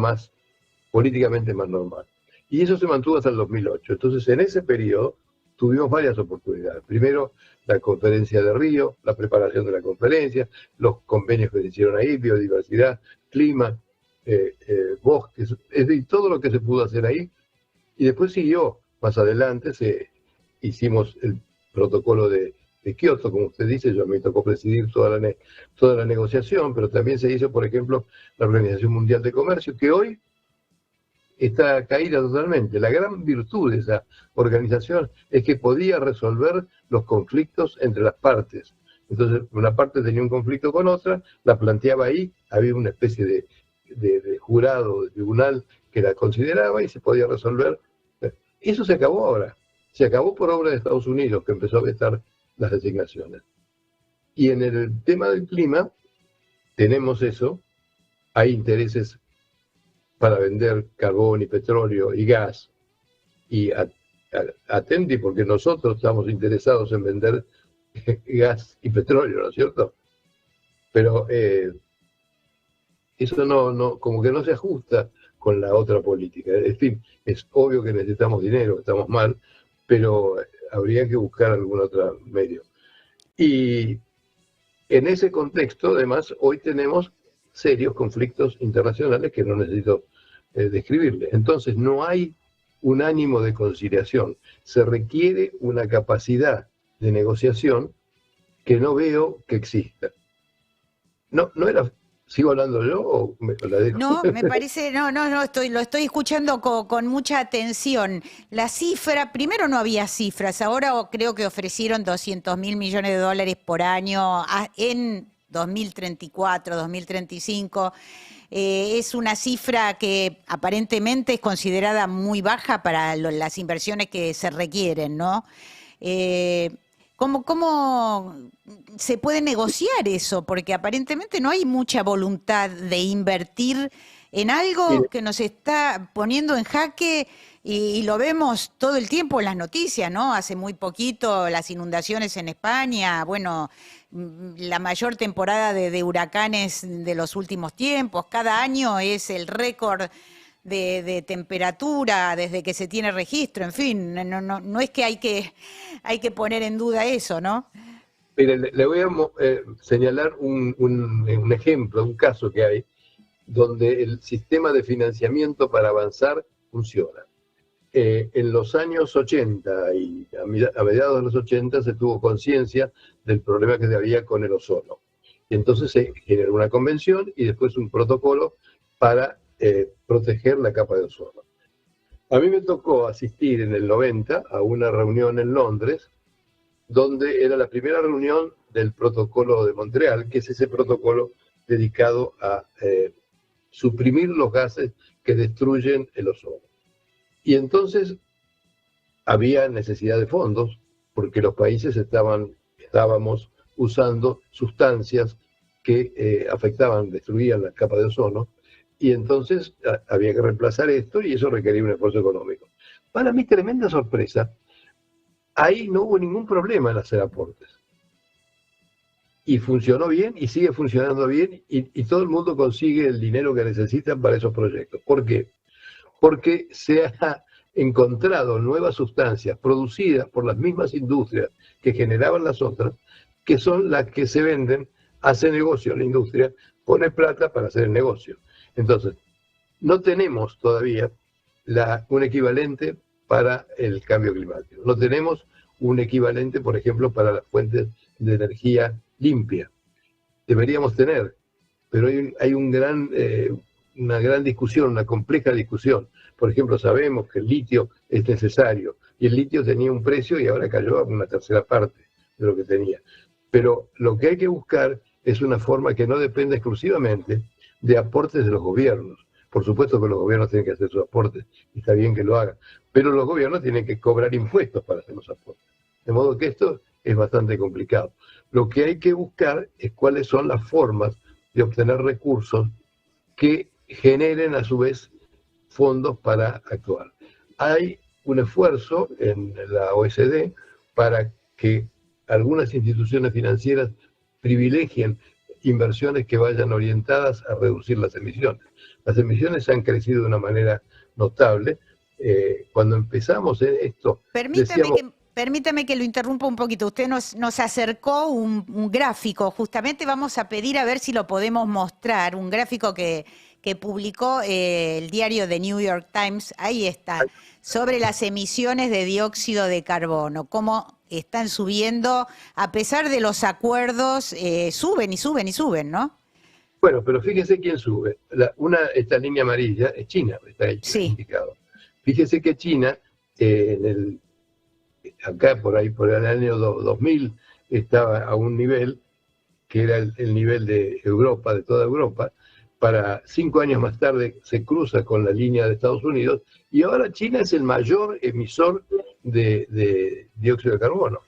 Speaker 9: políticamente más normal. Y eso se mantuvo hasta el 2008. Entonces, en ese periodo tuvimos varias oportunidades. Primero, la conferencia de Río, la preparación de la conferencia, los convenios que se hicieron ahí, biodiversidad, clima, bosques, es decir, todo lo que se pudo hacer ahí. Y después siguió. Más adelante hicimos el protocolo de Kioto, como usted dice, yo me tocó presidir toda la negociación, pero también se hizo, por ejemplo, la Organización Mundial de Comercio, que hoy está caída totalmente. La gran virtud de esa organización es que podía resolver los conflictos entre las partes. Entonces, una parte tenía un conflicto con otra, la planteaba ahí, había una especie de jurado, de tribunal que la consideraba y se podía resolver. Eso se acabó ahora. Se acabó por obra de Estados Unidos, que empezó a vetar las designaciones. Y en el tema del clima, tenemos eso. Hay intereses para vender carbón y petróleo y gas. Y atenti, porque nosotros estamos interesados en vender gas y petróleo, ¿no es cierto? Pero eso no, como que no se ajusta con la otra política. En fin, es obvio que necesitamos dinero, estamos mal, pero habría que buscar algún otro medio. Y en ese contexto, además, hoy tenemos serios conflictos internacionales que no necesito describirle. Entonces, no hay un ánimo de conciliación. Se requiere una capacidad de negociación que no veo que exista. No era... ¿Sigo hablando yo o la dejo?
Speaker 4: No, me parece, no, lo estoy escuchando con mucha atención. La cifra, primero no había cifras, ahora creo que ofrecieron 200.000 millones de dólares por año en 2034, 2035. Es una cifra que aparentemente es considerada muy baja para las inversiones que se requieren, ¿no? ¿Cómo se puede negociar eso? Porque aparentemente no hay mucha voluntad de invertir en algo que nos está poniendo en jaque y lo vemos todo el tiempo en las noticias, ¿no? Hace muy poquito las inundaciones en España, bueno, la mayor temporada de huracanes de los últimos tiempos, cada año es el récord de temperatura desde que se tiene registro, en fin, no es que hay que poner en duda eso, ¿no?
Speaker 9: Mire, le voy a señalar un ejemplo, un caso que hay, donde el sistema de financiamiento para avanzar funciona. En los años 80 y a mediados de los 80 se tuvo conciencia del problema que había con el ozono. Y entonces se generó una convención y después un protocolo para proteger la capa de ozono. A mí me tocó asistir en el 90 a una reunión en Londres, donde era la primera reunión del protocolo de Montreal, que es ese protocolo dedicado a suprimir los gases que destruyen el ozono. Y entonces había necesidad de fondos, porque los países estábamos usando sustancias que afectaban, destruían la capa de ozono, y entonces había que reemplazar esto y eso requería un esfuerzo económico. Para mí, tremenda sorpresa, ahí no hubo ningún problema en hacer aportes. Y funcionó bien y sigue funcionando bien y todo el mundo consigue el dinero que necesitan para esos proyectos. ¿Por qué? Porque se ha encontrado nuevas sustancias producidas por las mismas industrias que generaban las otras, que son las que se venden, hace negocio la industria, pone plata para hacer el negocio. Entonces, no tenemos todavía un equivalente para el cambio climático. No tenemos un equivalente, por ejemplo, para las fuentes de energía limpia. Deberíamos tener, pero hay una gran discusión, una compleja discusión. Por ejemplo, sabemos que el litio es necesario, y el litio tenía un precio y ahora cayó a una tercera parte de lo que tenía. Pero lo que hay que buscar es una forma que no dependa exclusivamente de aportes de los gobiernos. Por supuesto que los gobiernos tienen que hacer sus aportes, y está bien que lo hagan, pero los gobiernos tienen que cobrar impuestos para hacer los aportes. De modo que esto es bastante complicado. Lo que hay que buscar es cuáles son las formas de obtener recursos que generen a su vez fondos para actuar. Hay un esfuerzo en la OECD para que algunas instituciones financieras privilegien inversiones que vayan orientadas a reducir las emisiones. Las emisiones han crecido de una manera notable. Cuando empezamos en esto...
Speaker 4: Permítame que lo interrumpa un poquito. Usted nos acercó un gráfico. Justamente vamos a pedir a ver si lo podemos mostrar. Un gráfico que publicó el diario The New York Times. Ahí está. Sobre las emisiones de dióxido de carbono. Cómo están subiendo, a pesar de los acuerdos, suben y suben y suben, ¿no?
Speaker 9: Bueno, pero fíjese quién sube. Esta línea amarilla es China, está ahí indicado. Fíjese que China, acá por el año 2000, estaba a un nivel que era el nivel de Europa, de toda Europa. Para 5 años más tarde se cruza con la línea de Estados Unidos y ahora China es el mayor emisor de dióxido de carbono.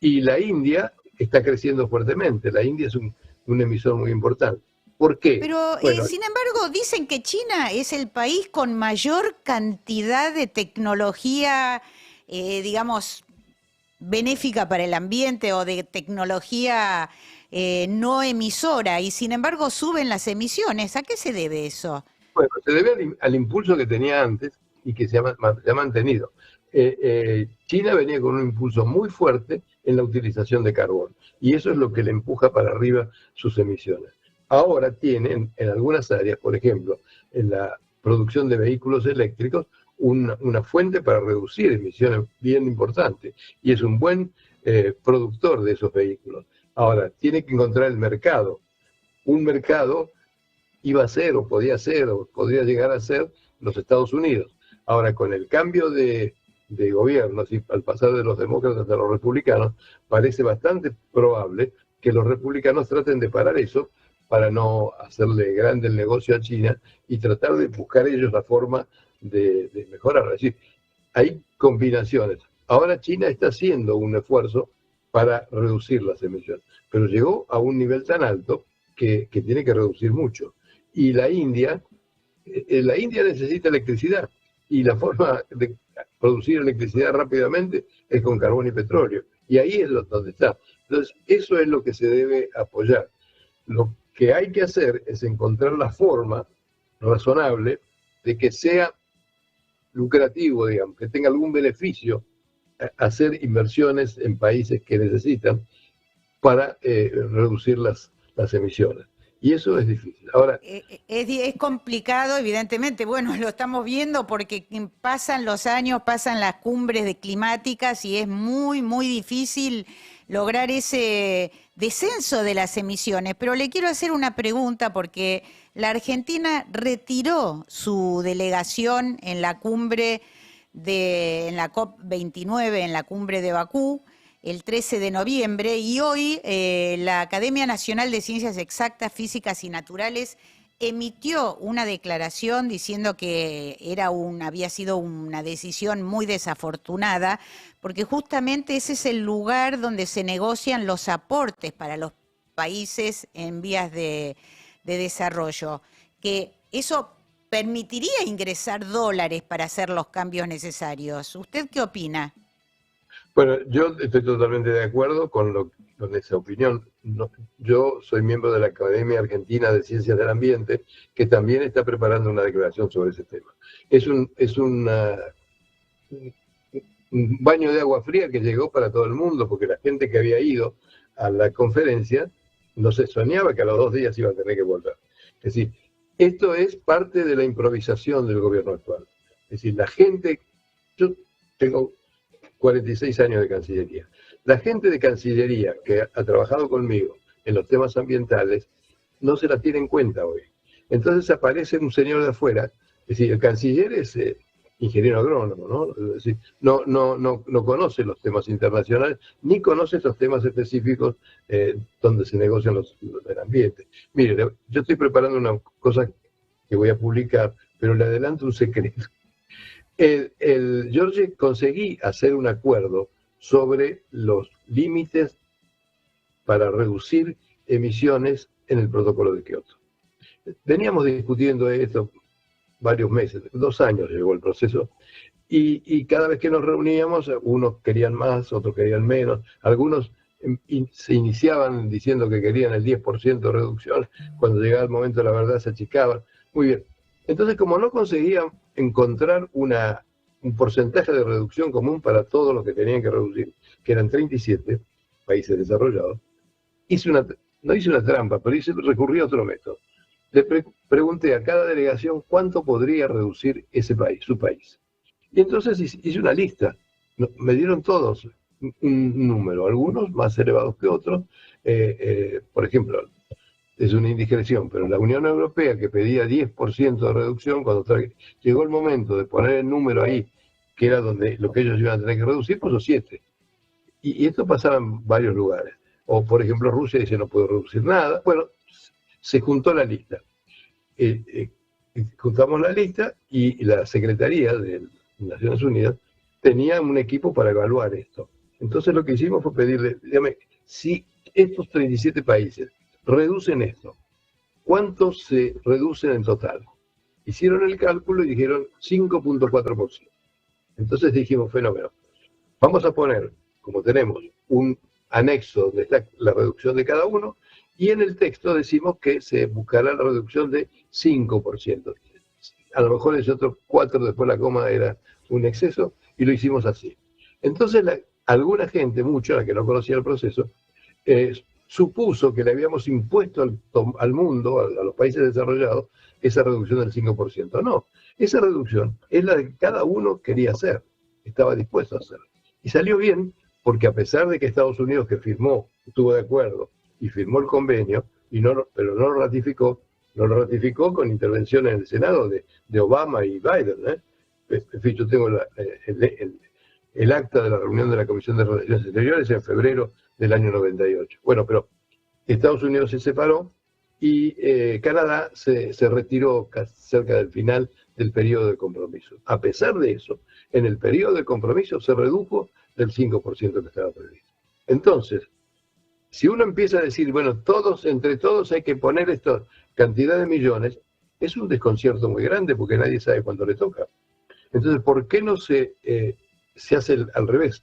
Speaker 9: Y la India está creciendo fuertemente. La India es un emisor muy importante. ¿Por qué?
Speaker 4: Pero, sin embargo, dicen que China es el país con mayor cantidad de tecnología, digamos, benéfica para el ambiente o de tecnología no emisora, y sin embargo suben las emisiones. ¿A qué se debe eso?
Speaker 9: Bueno, se debe al impulso que tenía antes y que se ha mantenido. China venía con un impulso muy fuerte en la utilización de carbón, y eso es lo que le empuja para arriba sus emisiones. Ahora tienen en algunas áreas, por ejemplo, en la producción de vehículos eléctricos, una fuente para reducir emisiones bien importante, y es un buen productor de esos vehículos. Ahora, tiene que encontrar el mercado. Un mercado iba a ser, o podía ser, o podría llegar a ser los Estados Unidos. Ahora, con el cambio de gobierno, y al pasar de los demócratas a los republicanos, parece bastante probable que los republicanos traten de parar eso para no hacerle grande el negocio a China y tratar de buscar ellos la forma de mejorar. Es decir, hay combinaciones. Ahora China está haciendo un esfuerzo para reducir las emisiones, pero llegó a un nivel tan alto que tiene que reducir mucho. Y la India necesita electricidad, y la forma de producir electricidad rápidamente es con carbón y petróleo, y ahí es donde está. Entonces, eso es lo que se debe apoyar. Lo que hay que hacer es encontrar la forma razonable de que sea lucrativo, digamos, que tenga algún beneficio hacer inversiones en países que necesitan para reducir las emisiones. Y eso es difícil. Ahora,
Speaker 4: es complicado, evidentemente. Bueno, lo estamos viendo porque pasan los años, pasan las cumbres climáticas y es muy, muy difícil lograr ese descenso de las emisiones. Pero le quiero hacer una pregunta porque la Argentina retiró su delegación en la cumbre en la COP29, en la cumbre de Bakú, el 13 de noviembre, y hoy la Academia Nacional de Ciencias Exactas, Físicas y Naturales emitió una declaración diciendo que había sido una decisión muy desafortunada, porque justamente ese es el lugar donde se negocian los aportes para los países en vías de desarrollo, que eso permitiría ingresar dólares para hacer los cambios necesarios. ¿Usted qué opina?
Speaker 9: Bueno, yo estoy totalmente de acuerdo con esa opinión. Yo soy miembro de la Academia Argentina de Ciencias del Ambiente, que también está preparando una declaración sobre ese tema. Es un baño de agua fría que llegó para todo el mundo, porque la gente que había ido a la conferencia no se soñaba que a los 2 días iba a tener que volver. Es decir, esto es parte de la improvisación del gobierno actual. Es decir, la gente, yo tengo 46 años de Cancillería. La gente de Cancillería que ha trabajado conmigo en los temas ambientales no se la tiene en cuenta hoy. Entonces aparece un señor de afuera, es decir, el canciller es ingeniero agrónomo, ¿no? Es decir, no conoce los temas internacionales, ni conoce estos temas específicos donde se negocian los del ambiente. Mire, yo estoy preparando una cosa que voy a publicar, pero le adelanto un secreto. Jorge, conseguí hacer un acuerdo sobre los límites para reducir emisiones en el protocolo de Kioto. Veníamos discutiendo esto varios meses, 2 años llegó el proceso, y cada vez que nos reuníamos, unos querían más, otros querían menos, algunos se iniciaban diciendo que querían el 10% de reducción, cuando llegaba el momento de la verdad se achicaban. Muy bien. Entonces, como no conseguían encontrar un porcentaje de reducción común para todos los que tenían que reducir, que eran 37 países desarrollados, no hice una trampa, pero recurrí a otro método. Le pregunté a cada delegación cuánto podría reducir ese país, su país. Y entonces hice una lista. Me dieron todos un número, algunos más elevados que otros. Por ejemplo, es una indiscreción, pero la Unión Europea, que pedía 10% de reducción, cuando llegó el momento de poner el número ahí, que era donde lo que ellos iban a tener que reducir, puso 7. Y esto pasaba en varios lugares. O, por ejemplo, Rusia dice no puedo reducir nada. Bueno, se juntó la lista. Juntamos la lista y la Secretaría de Naciones Unidas tenía un equipo para evaluar esto. Entonces lo que hicimos fue pedirle, dígame, si estos 37 países reducen esto, ¿cuánto se reducen en total? Hicieron el cálculo y dijeron 5.4%. Entonces dijimos, fenómeno, vamos a poner, como tenemos, un anexo donde está la reducción de cada uno, y en el texto decimos que se buscará la reducción de 5%. A lo mejor ese otro 4 después la coma era un exceso, y lo hicimos así. Entonces alguna gente, mucha, la que no conocía el proceso, supuso que le habíamos impuesto al mundo, a los países desarrollados, esa reducción del 5%. No, esa reducción es la que cada uno quería hacer, estaba dispuesto a hacer. Y salió bien, porque a pesar de que Estados Unidos, que firmó, estuvo de acuerdo y firmó el convenio, pero no lo ratificó con intervención en el Senado de Obama y Biden. En fin, yo tengo el acta de la reunión de la Comisión de Relaciones Exteriores en febrero del año 98. Bueno, pero Estados Unidos se separó y Canadá se retiró cerca del final del periodo de compromiso. A pesar de eso, en el periodo de compromiso se redujo del 5% que estaba previsto. Entonces, si uno empieza a decir, bueno, entre todos hay que poner esta cantidad de millones, es un desconcierto muy grande porque nadie sabe cuándo le toca. Entonces, ¿por qué no se hace al revés?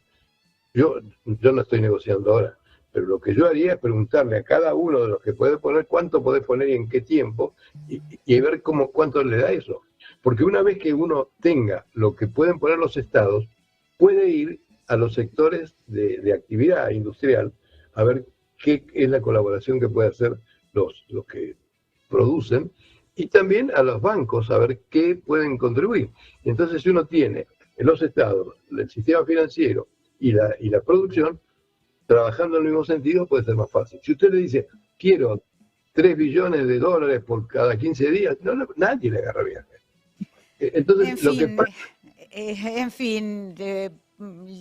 Speaker 9: Yo no estoy negociando ahora, pero lo que yo haría es preguntarle a cada uno de los que puede poner cuánto puede poner y en qué tiempo, y ver cuánto le da eso. Porque una vez que uno tenga lo que pueden poner los estados, puede ir a los sectores de actividad industrial a ver qué es la colaboración que puede hacer los que producen, y también a los bancos a ver qué pueden contribuir. Entonces, si uno tiene en los estados, el sistema financiero y la producción, trabajando en el mismo sentido, puede ser más fácil. Si usted le dice, quiero 3 billones de dólares por cada 15 días, nadie le agarra viaje. Entonces,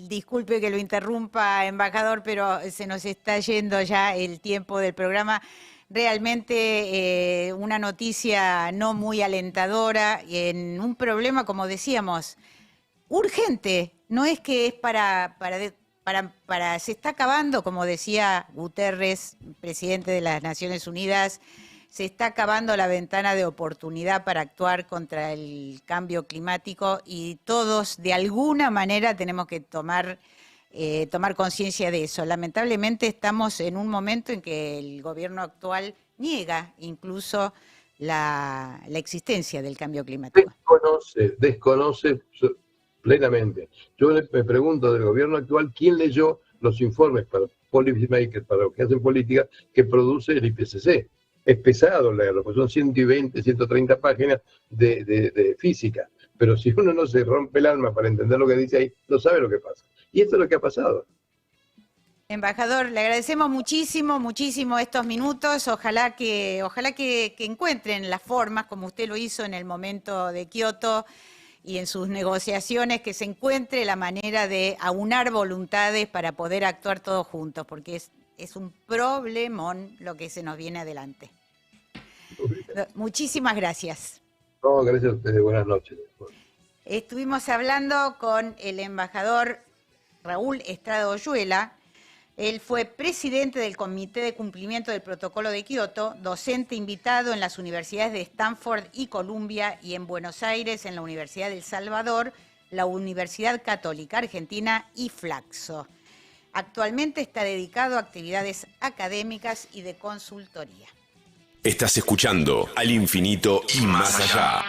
Speaker 4: disculpe que lo interrumpa, embajador, pero se nos está yendo ya el tiempo del programa. Realmente una noticia no muy alentadora en un problema, como decíamos, urgente. No es que es se está acabando, como decía Guterres, presidente de las Naciones Unidas, se está acabando la ventana de oportunidad para actuar contra el cambio climático y todos de alguna manera tenemos que tomar conciencia de eso. Lamentablemente estamos en un momento en que el gobierno actual niega incluso la existencia del cambio climático.
Speaker 9: Desconoce plenamente. Yo me pregunto del gobierno actual, ¿quién leyó los informes para policymakers, para los que hacen política, que produce el IPCC? Es pesado leerlo, porque son 120, 130 páginas de física. Pero si uno no se rompe el alma para entender lo que dice ahí, no sabe lo que pasa. Y esto es lo que ha pasado.
Speaker 4: Embajador, le agradecemos muchísimo estos minutos. Ojalá que encuentren las formas, como usted lo hizo en el momento de Kioto y en sus negociaciones, que se encuentre la manera de aunar voluntades para poder actuar todos juntos, porque es un problemón lo que se nos viene adelante. Muchísimas gracias.
Speaker 9: No, gracias a ustedes. Buenas noches.
Speaker 4: Estuvimos hablando con el embajador Raúl Estrada Oyuela. Él fue presidente del Comité de Cumplimiento del Protocolo de Kioto, docente invitado en las universidades de Stanford y Columbia y en Buenos Aires en la Universidad del Salvador, la Universidad Católica Argentina y Flaxo. Actualmente está dedicado a actividades académicas y de consultoría.
Speaker 1: Estás escuchando Al Infinito y Más Allá.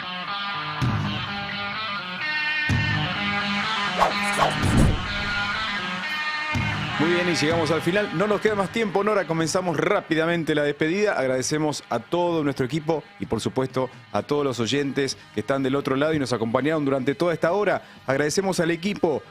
Speaker 6: Muy bien, y llegamos al final. No nos queda más tiempo, Nora. Comenzamos rápidamente la despedida. Agradecemos a todo nuestro equipo y, por supuesto, a todos los oyentes que están del otro lado y nos acompañaron durante toda esta hora. Agradecemos al equipo.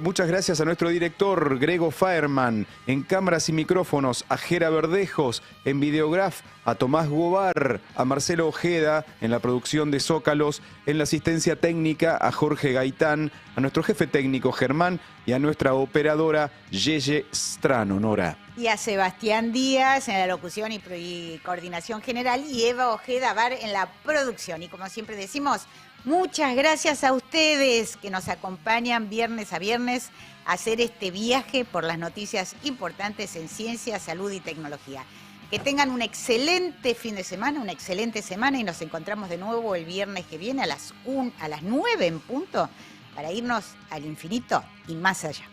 Speaker 6: Muchas gracias a nuestro director, Grego Faerman, en cámaras y micrófonos, a Jera Verdejos, en Videograf, a Tomás Gobar, a Marcelo Ojeda, en la producción de Zócalos, en la asistencia técnica, a Jorge Gaitán, a nuestro jefe técnico, Germán, y a nuestra operadora, Yeye Strano, Nora.
Speaker 4: Y a Sebastián Díaz en la locución y coordinación general, y Eva Ojeda Bar en la producción. Y como siempre decimos, muchas gracias a ustedes que nos acompañan viernes a viernes a hacer este viaje por las noticias importantes en ciencia, salud y tecnología. Que tengan un excelente fin de semana, una excelente semana, y nos encontramos de nuevo el viernes que viene a las 9 en punto para irnos al infinito y más allá.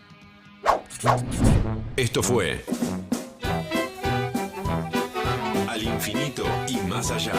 Speaker 1: Esto fue Al Infinito y Más Allá.